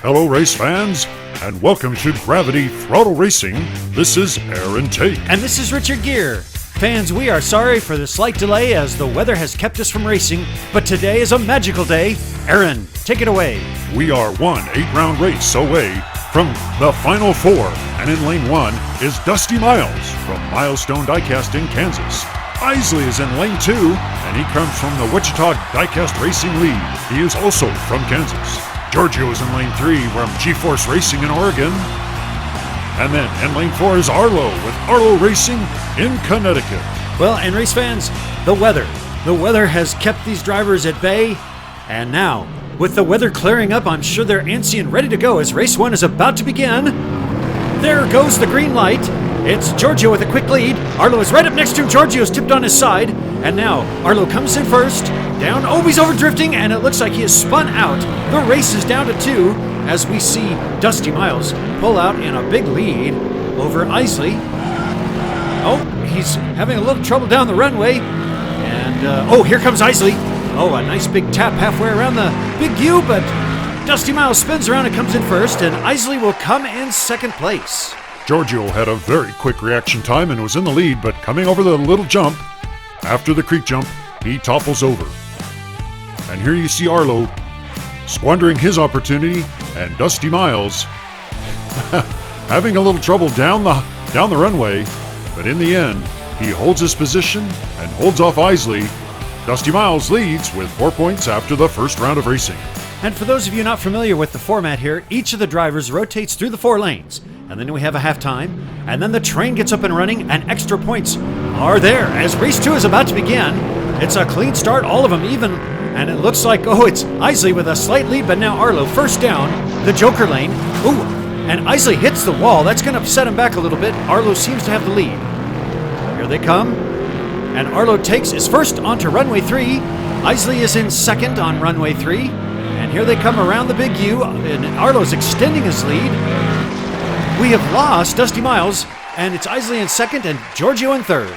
Hello, race fans, and welcome to Gravity Throttle Racing. This is Aaron Tate. And this is Richard Gere. Fans, we are sorry for the slight delay as the weather has kept us from racing, but today is a magical day. Aaron, take it away. We are one 8-round race away from the Final Four, and in lane 1 is Dusty Miles from Milestone Diecast in Kansas. Isley is in lane 2, and he comes from the Wichita Diecast Racing lead. He is also from Kansas. Giorgio is in lane 3 from G-Force Racing in Oregon. And then in lane 4 is Arlo with Arlo Racing in Connecticut. Well, and race fans, the weather. The weather has kept these drivers at bay. And now, with the weather clearing up, I'm sure they're antsy and ready to go as race 1 is about to begin. There goes the green light. It's Giorgio with a quick lead. Arlo is right up next to him. Giorgio's tipped on his side. And now, Arlo comes in first. Down, oh, he's overdrifting, and it looks like he has spun out. The race is down to 2 as we see Dusty Miles pull out in a big lead over Isley. Oh, he's having a little trouble down the runway. And, here comes Isley. Oh, a nice big tap halfway around the big U, but Dusty Miles spins around and comes in first, and Isley will come in second place. Giorgio had a very quick reaction time and was in the lead, but coming over the little jump, after the creek jump, he topples over. And here you see Arlo squandering his opportunity, and Dusty Miles having a little trouble down the runway, but in the end, he holds his position and holds off Isley. Dusty Miles leads with 4 points after the first round of racing. And for those of you not familiar with the format here, each of the drivers rotates through the 4 lanes. And then we have a halftime, and then the train gets up and running, and extra points are there. As race 2 is about to begin, it's a clean start, all of them even, and it looks like, it's Isley with a slight lead, but now Arlo first down, the Joker lane. Ooh, and Isley hits the wall. That's going to set him back a little bit. Arlo seems to have the lead. Here they come, and Arlo is first onto runway 3. Isley is in second on runway 3, and here they come around the big U, and Arlo's extending his lead. We have lost Dusty Miles, and it's Isley in second and Giorgio in third.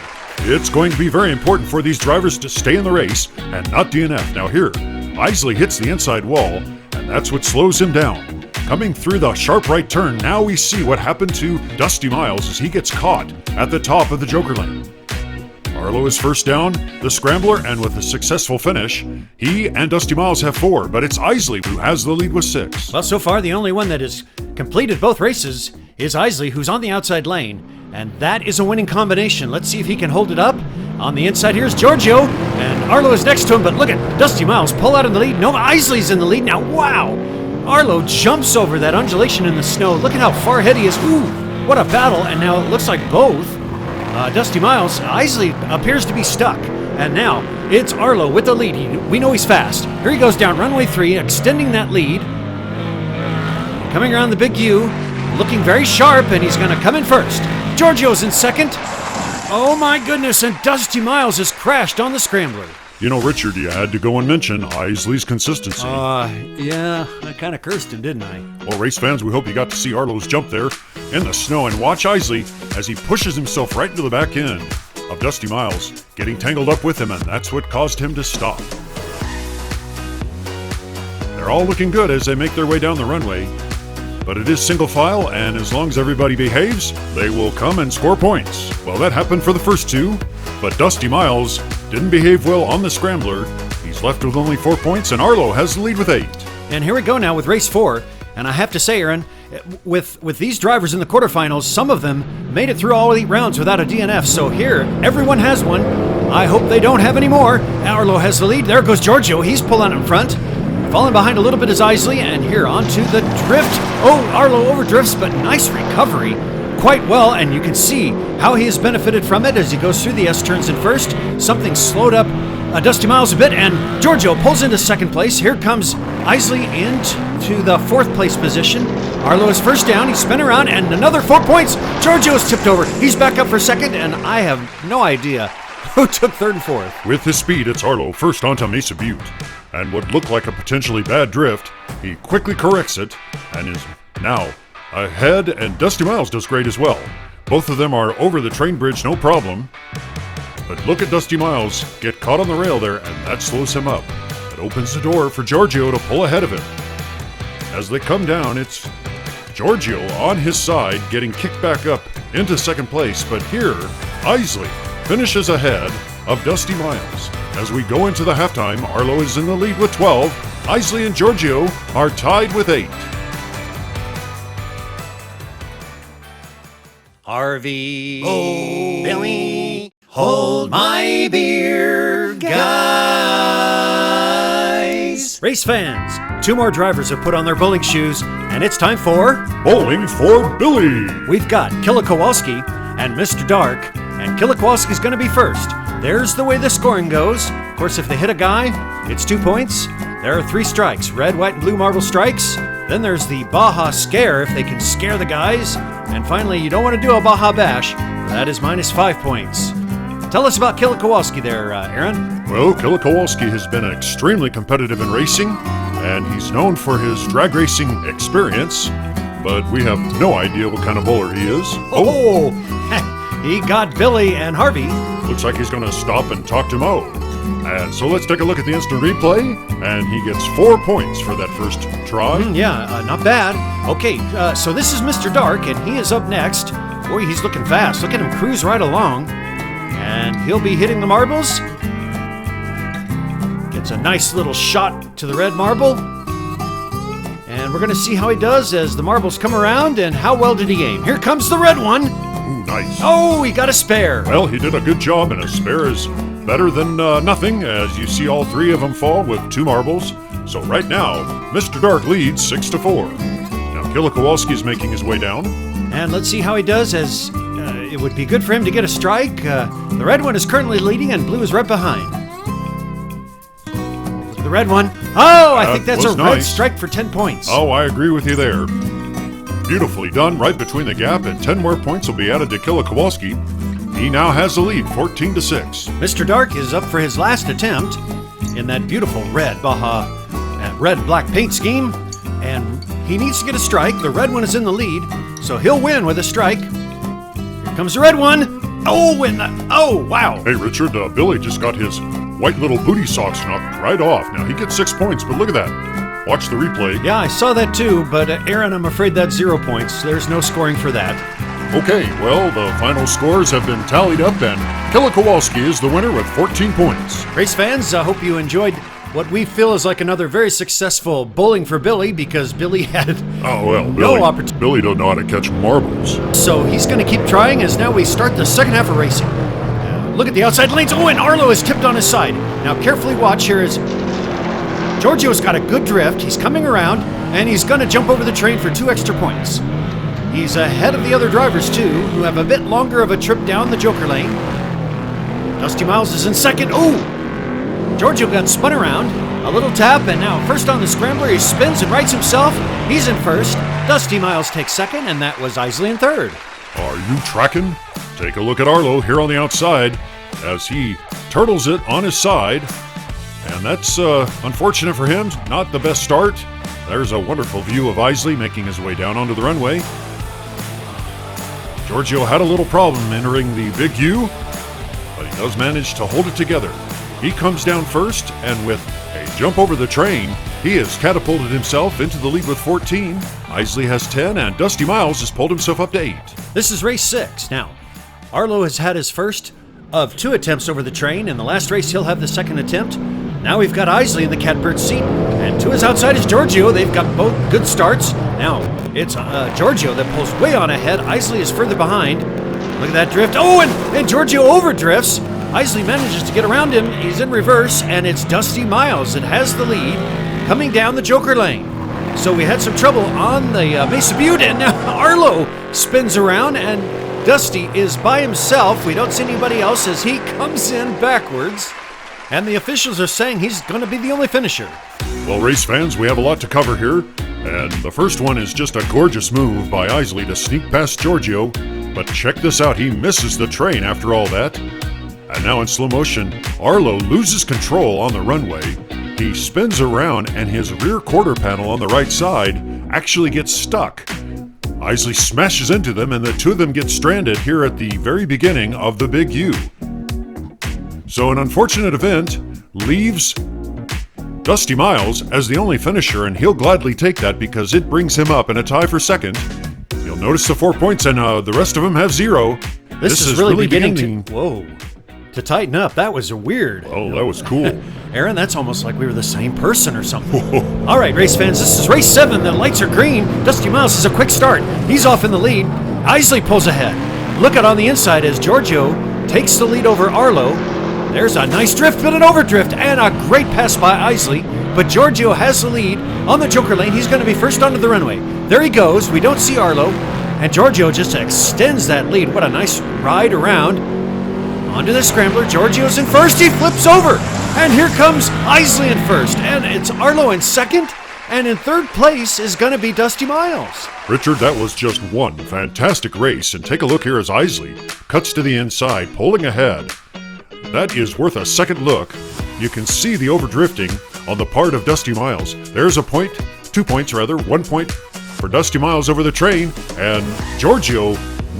It's going to be very important for these drivers to stay in the race and not DNF. Now here, Isley hits the inside wall, and that's what slows him down. Coming through the sharp right turn, now we see what happened to Dusty Miles as he gets caught at the top of the Joker lane. Arlo is first down, the scrambler, and with a successful finish, he and Dusty Miles have 4, but it's Isley who has the lead with 6. Well, so far, the only one that has completed both races is Isley, who's on the outside lane, and that is a winning combination. Let's see if he can hold it up. On the inside, here's Giorgio, and Arlo is next to him, but look at Dusty Miles pull out in the lead. No, Isley's in the lead now. Wow! Arlo jumps over that undulation in the snow. Look at how far ahead he is. Ooh, what a battle, and now it looks like both Dusty Miles, Isley appears to be stuck. And now, it's Arlo with the lead. We know he's fast. Here he goes down runway 3, extending that lead. Coming around the big U, looking very sharp, and he's going to come in first. Giorgio's in second. Oh my goodness, and Dusty Miles has crashed on the scrambler. You know, Richard, you had to go and mention Isley's consistency. Yeah, I kind of cursed him, didn't I? Well, race fans, we hope you got to see Arlo's jump there in the snow, and watch Isley as he pushes himself right into the back end of Dusty Miles, getting tangled up with him, and that's what caused him to stop. They're all looking good as they make their way down the runway, but it is single file, and as long as everybody behaves, they will come and score points. Well, that happened for the first 2, but Dusty Miles didn't behave well on the scrambler. He's left with only 4 points, and Arlo has the lead with 8. And here we go now with race 4, and I have to say, Aaron, with these drivers in the quarterfinals, some of them made it through all 8 rounds without a DNF, so here, everyone has one. I hope they don't have any more. Arlo has the lead. There goes Giorgio. He's pulling in front. Falling behind a little bit is Isley, and here onto the drift. Oh, Arlo overdrifts, but nice recovery. Quite well, and you can see how he has benefited from it as he goes through the S-turns in first. Something slowed up Dusty Miles a bit, and Giorgio pulls into second place. Here comes Isley into the 4th place position. Arlo is first down. He spun around, and another 4 points. Giorgio is tipped over. He's back up for second, and I have no idea who took 3rd and 4th. With his speed, it's Arlo first onto Mesa Butte. And what looked like a potentially bad drift, he quickly corrects it and is now ahead, and Dusty Miles does great as well. Both of them are over the train bridge, no problem. But look at Dusty Miles get caught on the rail there, and that slows him up. It opens the door for Giorgio to pull ahead of him. As they come down, it's Giorgio on his side getting kicked back up into second place, but here, Isley finishes ahead of Dusty Miles. As we go into the halftime, Arlo is in the lead with 12. Isley and Giorgio are tied with 8. Harvey, Billy, hold my beer, guys. Race fans, 2 more drivers have put on their bowling shoes, and it's time for Bowling for Billy. We've got Killa Kowalski and Mr. Dark, and Killa Kowalski's going to be first. There's the way the scoring goes. Of course, if they hit a guy, it's 2 points. There are 3 strikes, red, white, and blue marble strikes. Then there's the Baja Scare, if they can scare the guys. And finally, you don't want to do a Baja Bash. That is minus 5 points. Tell us about Killa Kowalski there, Aaron. Well, Killa Kowalski has been extremely competitive in racing, and he's known for his drag racing experience, but we have no idea what kind of bowler he is. Oh! He got Billy and Harvey. Looks like he's going to stop and talk to Mo. And so let's take a look at the instant replay, and he gets 4 points for that first try. Not bad. Okay, so this is Mr. Dark, and he is up next. Boy, he's looking fast. Look at him cruise right along. And he'll be hitting the marbles. Gets a nice little shot to the red marble. And we're going to see how he does as the marbles come around, and how well did he aim. Here comes the red one. Ooh, nice. Oh, he got a spare. Well, he did a good job, and a spare is better than nothing, as you see all 3 of them fall with 2 marbles. So right now, Mr. Dark leads 6-4. Now, Killa Kowalski is making his way down. And let's see how he does, as it would be good for him to get a strike. The red one is currently leading, and blue is right behind. Look at the red one. Oh, I think that's a red strike for 10 points. Oh, I agree with you there. Beautifully done, right between the gap, and 10 more points will be added to Killa Kowalski. He now has the lead, 14-6. Mr. Dark is up for his last attempt in that beautiful red Baja red-black paint scheme, and he needs to get a strike. The red one is in the lead, so he'll win with a strike. Here comes the red one. Oh, wow. Hey, Richard, Billy just got his white little booty socks knocked right off. Now, he gets 6 points, but look at that. Watch the replay. Yeah, I saw that too, but Aaron, I'm afraid that's 0 points. There's no scoring for that. Okay, well, the final scores have been tallied up, and Killa Kowalski is the winner with 14 points. Race fans, I hope you enjoyed what we feel is like another very successful bowling for Billy, because Billy had no opportunity. Billy don't know how to catch marbles. So he's going to keep trying as now we start the second half of racing. Look at the outside lanes. Oh, and Arlo is tipped on his side. Now carefully watch here as Giorgio's got a good drift. He's coming around, and he's going to jump over the train for 2 extra points. He's ahead of the other drivers, too, who have a bit longer of a trip down the Joker lane. Dusty Miles is in second. Oh! Giorgio got spun around. A little tap, and now first on the scrambler, he spins and rights himself. He's in first. Dusty Miles takes second, and that was Isley in third. Are you tracking? Take a look at Arlo here on the outside as he turtles it on his side. And that's unfortunate for him. Not the best start. There's a wonderful view of Isley making his way down onto the runway. Giorgio had a little problem entering the Big U, but he does manage to hold it together. He comes down first, and with a jump over the train, he has catapulted himself into the lead with 14. Isley has 10, and Dusty Miles has pulled himself up to 8. This is race 6. Now, Arlo has had his first of 2 attempts over the train. In the last race, he'll have the second attempt. Now we've got Isley in the catbird seat, and to his outside is Giorgio. They've got both good starts. Now, it's Giorgio that pulls way on ahead. Isley is further behind. Look at that drift. Oh, and Giorgio overdrifts. Isley manages to get around him. He's in reverse, and it's Dusty Miles that has the lead coming down the Joker lane. So we had some trouble on the Mesa Butte, and now Arlo spins around, and Dusty is by himself. We don't see anybody else as he comes in backwards. And the officials are saying he's going to be the only finisher. Well, race fans, we have a lot to cover here. And the first one is just a gorgeous move by Isley to sneak past Giorgio. But check this out, he misses the train after all that. And now in slow motion, Arlo loses control on the runway. He spins around, and his rear quarter panel on the right side actually gets stuck. Isley smashes into them, and the 2 of them get stranded here at the very beginning of the Big U. So an unfortunate event leaves Dusty Miles as the only finisher, and he'll gladly take that because it brings him up in a tie for second. You'll notice the 4 points, and the rest of them have 0. This is really beginning to tighten up. That was weird. Oh, that was cool. Aaron, that's almost like we were the same person or something. All right, race fans, this is race 7. The lights are green. Dusty Miles has a quick start. He's off in the lead. Isley pulls ahead. Look out on the inside as Giorgio takes the lead over Arlo. There's a nice drift, but an overdrift, and a great pass by Isley. But Giorgio has the lead on the Joker lane. He's going to be first onto the runway. There he goes. We don't see Arlo. And Giorgio just extends that lead. What a nice ride around. Onto the scrambler. Giorgio's in first. He flips over. And here comes Isley in first. And it's Arlo in second. And in third place is going to be Dusty Miles. Richard, that was just one fantastic race. And take a look here as Isley cuts to the inside, pulling ahead. That is worth a second look. You can see the overdrifting on the part of Dusty Miles. There's a point, 2 points rather, 1 point for Dusty Miles over the train. And Giorgio,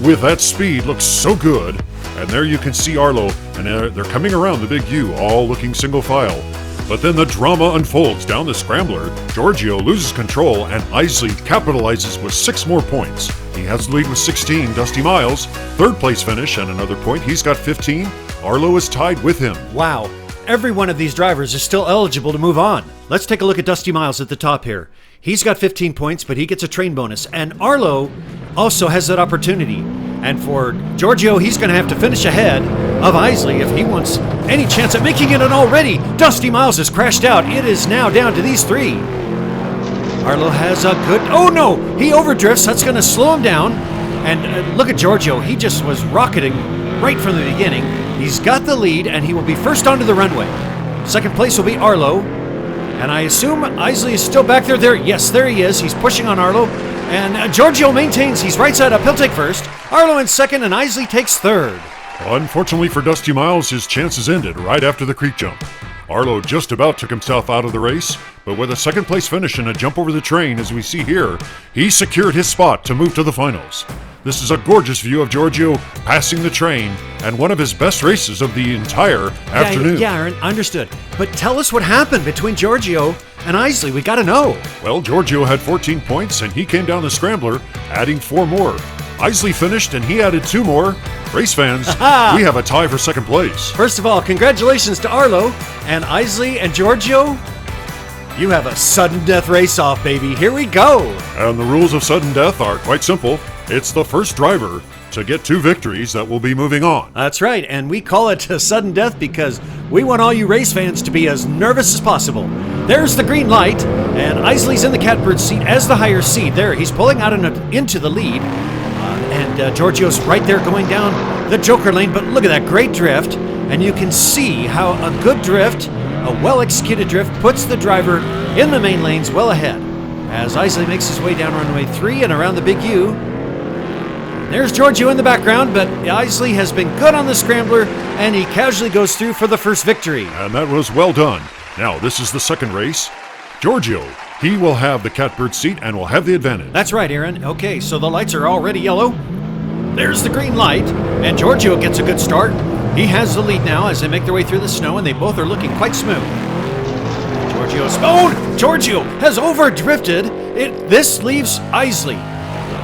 with that speed, looks so good. And there you can see Arlo, and they're coming around the big U, all looking single file. But then the drama unfolds down the scrambler. Giorgio loses control, and Isley capitalizes with 6 more points. He has the lead with 16. Dusty Miles, third place finish and another point. He's got 15. Arlo is tied with him. Wow. Every one of these drivers is still eligible to move on. Let's take a look at Dusty Miles at the top here. He's got 15 points, but he gets a train bonus. And Arlo also has that opportunity. And for Giorgio, he's going to have to finish ahead of Isley if he wants any chance at making it. And already, Dusty Miles has crashed out. It is now down to these 3. Arlo has a good... Oh, no! He overdrifts. That's going to slow him down. And look at Giorgio. He just was rocketing right from the beginning. He's got the lead, and he will be first onto the runway. Second place will be Arlo. And I assume Isley is still back there. Yes, there he is. He's pushing on Arlo. And Giorgio maintains. He's right side up. He'll take first. Arlo in second, and Isley takes third. Unfortunately for Dusty Miles, his chances ended right after the creek jump. Arlo just about took himself out of the race, but with a second place finish and a jump over the train, as we see here, he secured his spot to move to the finals. This is a gorgeous view of Giorgio passing the train, and one of his best races of the entire afternoon. Yeah, Aaron, understood. But tell us what happened between Giorgio and Isley. We got to know. Well, Giorgio had 14 points, and he came down the scrambler, adding 4 more. Isley finished, and he added 2 more. Race fans, we have a tie for second place. First of all, congratulations to Arlo and Isley and Giorgio. You have a sudden death race-off, baby. Here we go. And the rules of sudden death are quite simple. It's the first driver to get 2 victories that will be moving on. That's right, and we call it a sudden death because we want all you race fans to be as nervous as possible. There's the green light, and Isley's in the catbird seat as the higher seed. There, he's pulling out into the lead. And Giorgio's right there going down the Joker lane, but look at that great drift. And you can see how a good drift, a well-executed drift, puts the driver in the main lanes well ahead. As Isley makes his way down runway 3 and around the big U. There's Giorgio in the background, but Isley has been good on the scrambler, and he casually goes through for the first victory. And that was well done. Now, this is the second race. Giorgio, he will have the catbird seat and will have the advantage. That's right, Aaron. Okay, so the lights are already yellow. There's the green light, and Giorgio gets a good start. He has the lead now as they make their way through the snow, and they both are looking quite smooth. Giorgio has overdrifted. This leaves Isley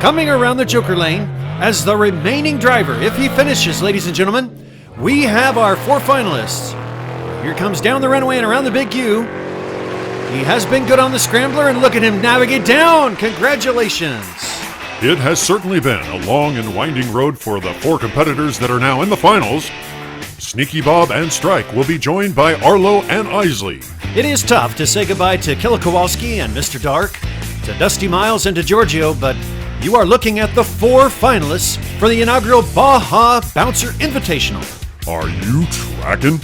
coming around the Joker lane as the remaining driver. If he finishes, ladies and gentlemen, we have our 4 finalists. Here comes down the runway and around the big U. He has been good on the scrambler, and look at him navigate down. Congratulations. It has certainly been a long and winding road for the 4 competitors that are now in the finals. Sneaky Bob and Strike will be joined by Arlo and Isley. It is tough to say goodbye to Killa Kowalski and Mr. Dark, to Dusty Miles and to Giorgio, but you are looking at the 4 finalists for the inaugural Baja Bouncer Invitational. Are you tracking?